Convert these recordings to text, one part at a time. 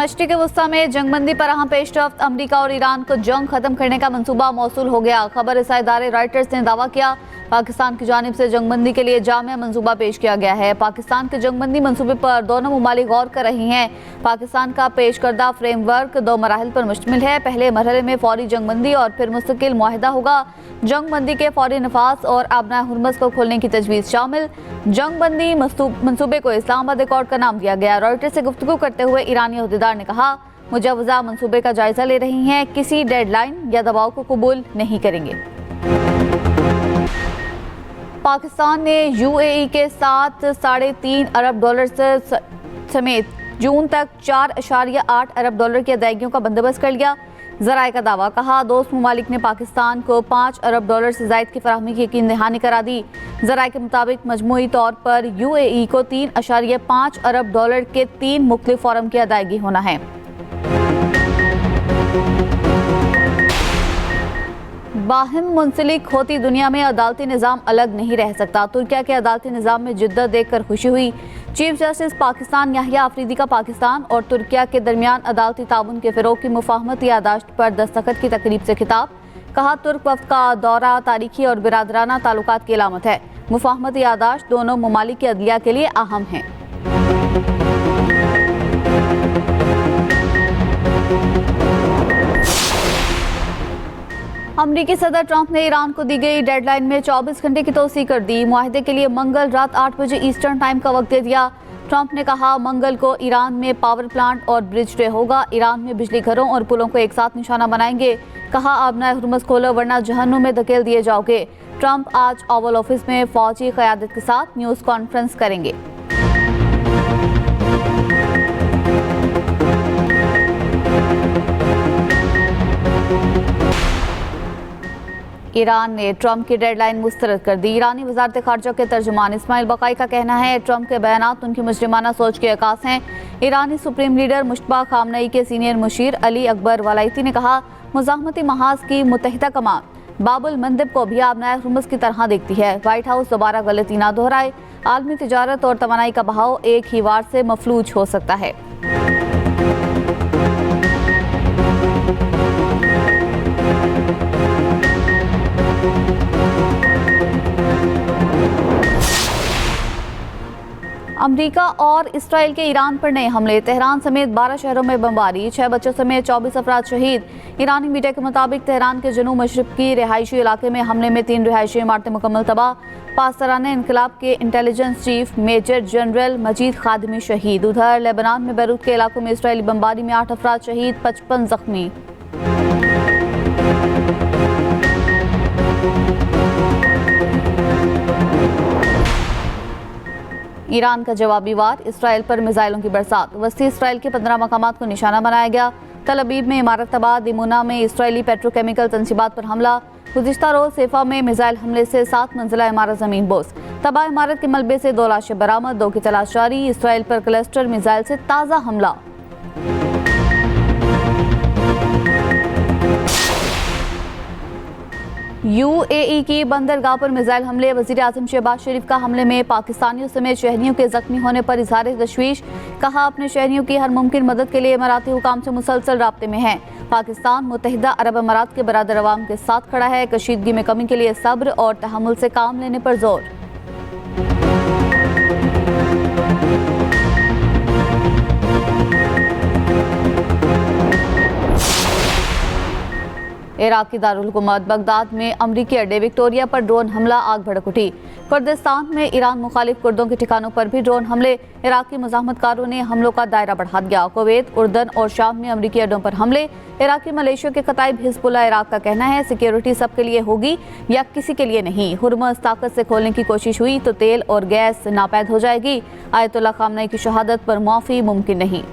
मशरिक़ वुस्ता में जंगबंदी पर अहम पेशरफ्त, अमरीका और ईरान को जंग खत्म करने का मंसूबा मौसूल हो गया। खबर रसाई इदारे रॉयटर्स ने दावा किया, पाकिस्तान की जानिब से जंगबंदी के लिए जामिया मंसूबा पेश किया गया है। पाकिस्तान के जंगबंदी मंसूबे पर दोनों ममालिक गौर कर रही हैं। पाकिस्तान का पेश करदा फ्रेमवर्क 2 मराहिल पर मुश्तमिल है। पहले मरहले में फौरी जंगबंदी और फिर मुस्तकिल मुआहिदा होगा। जंगबंदी के फौरी नफाज और आबना हुर्मस को खोलने की तजवीज़ शामिल। जंगबंदी मंसूबे को इस्लामाबाद एकॉर्ड का नाम दिया गया। रॉयटर्स से गुफ्तगू करते हुए ईरानी अहदेदार ने कहा, मुजवजा मंसूबे का जायजा ले रही हैं, किसी डेडलाइन या दबाव को कबूल नहीं करेंगे। पाकिस्तान ने यूएई के साथ $3.5 अरब समेत जून तक $4.8 अरब की अदायगियों का बंदोबस्त कर लिया। ज़राए का दावा, कहा दोस्त ममालिक ने पाकिस्तान को $5 अरब से ज़ायद की फराहमी की यकीन दहानी करा दी। ज़राए के मुताबिक मजमूई तौर पर यूएई को $3.5 अरब के 3 मुख्तलिफ फॉरम की अदायगी होना है। बाहिम मुंसलिक होती दुनिया में अदालती निज़ाम अलग नहीं रह सकता। तुर्किया के अदालती निज़ाम में जिद्दत देखकर खुशी हुई। चीफ जस्टिस पाकिस्तान याहिया आफरीदी का पाकिस्तान और तुर्किया के दरमियान अदालती ताउन के फ़रोग़ की मुफाहमती यादाश्त पर दस्तखत की तकरीब से खिताब। कहा, तुर्क वफ़द का दौरा तारीखी और बिरादराना ताल्लुकात की अलामत है। मुफाहमती यादाश्त दोनों ममालिक की अदलिया के लिए अहम है। अमरीकी सदर ट्रंप ने ईरान को दी गई डेडलाइन में 24 घंटे की तोसी कर दी। मुआहिदे के लिए मंगल रात 8 बजे ईस्टर्न टाइम का वक्त दे दिया। ट्रंप ने कहा, मंगल को ईरान में पावर प्लांट और ब्रिज डे होगा। ईरान में बिजली घरों और पुलों को एक साथ निशाना बनाएंगे। कहा, आबना हुर्मस खोलो वरना जहन्नुम में धकेल दिए जाओगे। ट्रंप आज ओवल ऑफिस में फौजी क़यादत के साथ न्यूज़ कॉन्फ्रेंस करेंगे। ईरान ने ट्रंप की डेडलाइन मुस्तरद कर दी। ईरानी वज़ारत ख़ारजा के तर्जुमान इस्माइल बक़ाई का कहना है, ट्रंप के बयानात उनकी मुजरिमाना सोच के अकास हैं। ईरानी सुप्रीम लीडर मुश्तबा खामनई के सीनियर मुशीर अली अकबर वलायती ने कहा, मुज़ाहमती महाज की मुत्तहिदा कमान बाबुल मंदिब को भी आबनाए हुर्मुज़ की तरह देखती है। व्हाइट हाउस दोबारा गलती ना दोहराए। आलमी तिजारत और तवानाई का बहाव एक ही वार से मफलूज हो सकता है। अमरीका और इसराइल के ईरान पर नए हमले। तेहरान समेत 12 शहरों में बमबारी, 6 बच्चों समेत 24 अफराद शहीद। ईरानी मीडिया के मुताबिक तेहरान के जनूब मशरिकी रिहायशी इलाके में हमले में 3 रिहायशी इमारतें मुकम्मल तबाह। पासराने इनकलाब के इंटेलिजेंस चीफ मेजर जनरल मजीद खादमी शहीद। उधर लेबनान में बैरूत के इलाकों में इसराइली बमबारी में 8 अफराद शहीद, 55 जख्मी। ईरान का जवाबी वार, इसराइल पर मिसाइलों की बरसात। वस्ती इसराइल के 15 मकामात को निशाना बनाया गया। तल अबीब में इमारत तबाह। दिमुना में इसराइली पेट्रोकेमिकल तंसीबात पर हमला। गुज़िश्ता रोज सेफा में मिसाइल हमले से 7 मंजिला इमारत ज़मीन बोस। तबाह इमारत के मलबे से 2 लाशें बरामद, 2 की तलाश जारी। इसराइल पर क्लस्टर मिसाइल से ताज़ा हमला। यूएई की बंदरगाह पर मिसाइल हमले। वज़ीर आज़म शहबाज शरीफ का हमले में पाकिस्तानियों समेत शहरियों के जख्मी होने पर इज़हार तशवीश। कहा, अपने शहरियों की हर मुमकिन मदद के लिए इमाराती हुकाम से मुसलसल राब्ते में है। पाकिस्तान मुत्तहिदा अरब अमारात के बरादर अवाम के साथ खड़ा है। कशीदगी में कमी के लिए सब्र और तहम्मुल से काम लेने पर जोर। इराक की दारुल हुकूमत बगदाद में अमरीकी अड्डे विक्टोरिया पर ड्रोन हमला, आग भड़क उठी। कुर्दिस्तान में ईरान मुखालिफ कुर्दों के ठिकानों पर भी ड्रोन हमले। इराकी मुज़ाहमतकारों ने हमलों का दायरा बढ़ा दिया। कुवैत, उर्दन और शाम में अमरीकी अड्डों पर हमले। इराकी मलेशिया के खताइब हिज़्बुल्लाह इराक का कहना है, सिक्योरिटी सबके लिए होगी या किसी के लिए नहीं। हुर्मुज़ ताकत से खोलने की कोशिश हुई तो तेल और गैस नापैद हो जाएगी। आयतुल्लाह खामनई की शहादत पर मुआफ़ी मुमकिन नहीं।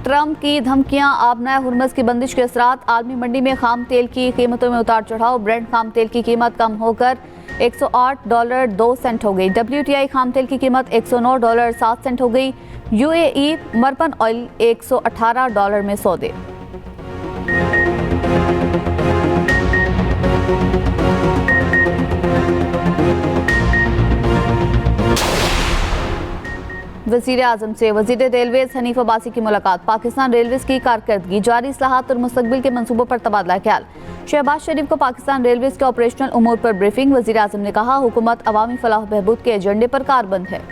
ट्रंप की धमकियां, आबना हुर्मुज़ की बंदिश के असरात। आलमी मंडी में खाम तेल की कीमतों में उतार चढ़ाव। ब्रेंट खाम तेल की कीमत कम होकर $108.02 हो गई। WTI खाम तेल की कीमत $109.07 हो गई। UAE मरपन ऑयल $118 में सौदे। वजीर आजम से वजीर रेलवेज हनीफ अब्बासी की मुलाकात। पाकिस्तान रेलवेज की कारकर्दगी, जारी इस्लाहात और मुस्तकबिल के मंसूबों पर तबादला ख्याल। शहबाज शरीफ को पाकिस्तान रेलवेज के ऑपरेशनल उमूर पर ब्रीफिंग। वजीर आजम ने कहा, हुकूमत अवामी फलाह बहबूद के एजेंडे पर कारबंद है।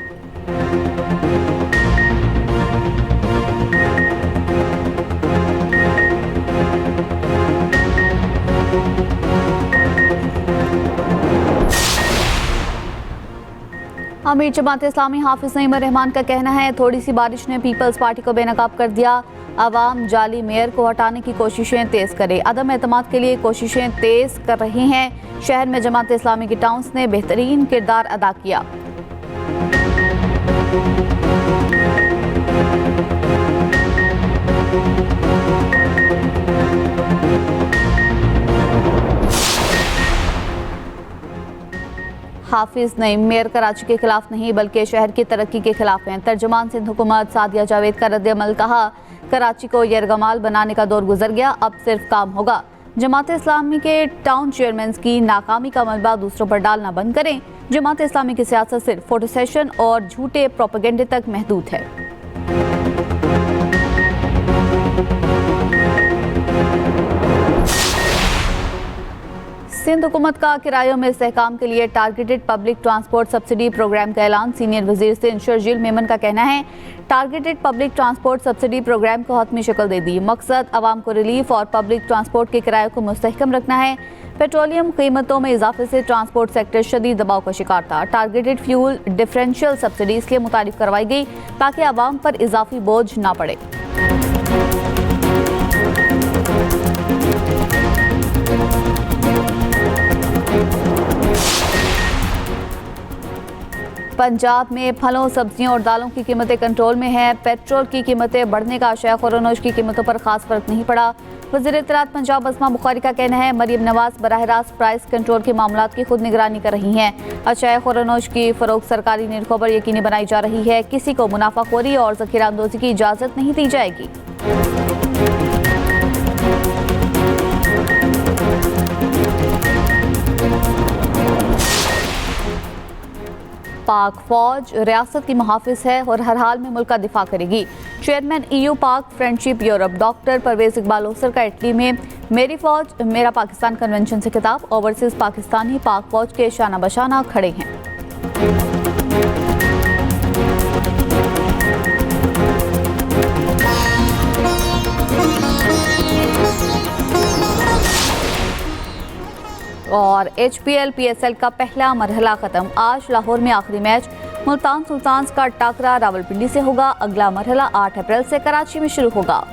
अमीर जमात इस्लामी हाफिज नईम रहमान का कहना है, थोड़ी सी बारिश ने पीपल्स पार्टी को बेनकाब कर दिया। अवाम जाली मेयर को हटाने की कोशिशें तेज करे। अदम एतमाद के लिए कोशिशें तेज कर रहे हैं। शहर में जमात इस्लामी की टाउन्स ने बेहतरीन किरदार अदा किया। हाफिज नईम मेयर कराची के खिलाफ नहीं बल्कि शहर की तरक्की के खिलाफ हैं। तर्जुमान सिंध हुकूमत सादिया जावेद का रद्द-ए-अमल। कहा, कराची को यरगमाल बनाने का दौर गुजर गया, अब सिर्फ काम होगा। जमात इस्लामी के टाउन चेयरमैन की नाकामी का मलबा दूसरों पर डालना बंद करें। जमात इस्लामी की सियासत सिर्फ फोटो सेशन और झूठे प्रोपेगेंडे तक महदूद है। सिंध हुकूमत का किरायों में इस्तेहकाम के लिए targeted public transport subsidy program का ऐलान। सीनियर वजीर सिंध शर्जील मेमन का कहना है, targeted public transport subsidy program को हतमी शक्ल दे दी। मकसद आवाम को रिलीफ और पब्लिक ट्रांसपोर्ट के किरायों को मुस्तहकम रखना है। पेट्रोलियम कीमतों में इजाफे से ट्रांसपोर्ट सेक्टर शदीद दबाव का शिकार था। टारगेटेड फ्यूल डिफरेंशियल सब्सिडी इसलिए मुतारिफ करवाई गई ताकि आवाम पर इजाफी बोझ ना पड़े। पंजाब में फलों, सब्जियों और दालों की कीमतें कंट्रोल में हैं। पेट्रोल की कीमतें बढ़ने का आशय और अनोज की कीमतों पर खास फर्क नहीं पड़ा। वज़ीर इत्तलात पंजाब अस्मा बुखारी का कहना है, मरियम नवाज बराह रास्त प्राइस कंट्रोल के मामलात की खुद निगरानी कर रही हैं। अशय और अनोज की फरोख्त सरकारी निरखों पर यकीनी बनाई जा रही है। किसी को मुनाफाखोरी और ज़ख़ीरा अंदोज़ी की इजाज़त नहीं दी जाएगी। पाक फौज रियासत की मुहाफिज है और हर हाल में मुल्क का दिफा करेगी। Chairman EU Pak friendship Europe doctor Parvez Iqbal ओसर का इटली में मेरी फौज मेरा पाकिस्तान कन्वेंशन से खिताब। ओवरसीज पाकिस्तानी पाक फौज के शाना बशाना खड़े हैं। और HPL PSL का पहला मरहला खत्म। आज लाहौर में आखिरी मैच मुल्तान सुल्तान्स का टाकरा रावलपिंडी से होगा। अगला मरहला 8 अप्रैल से कराची में शुरू होगा।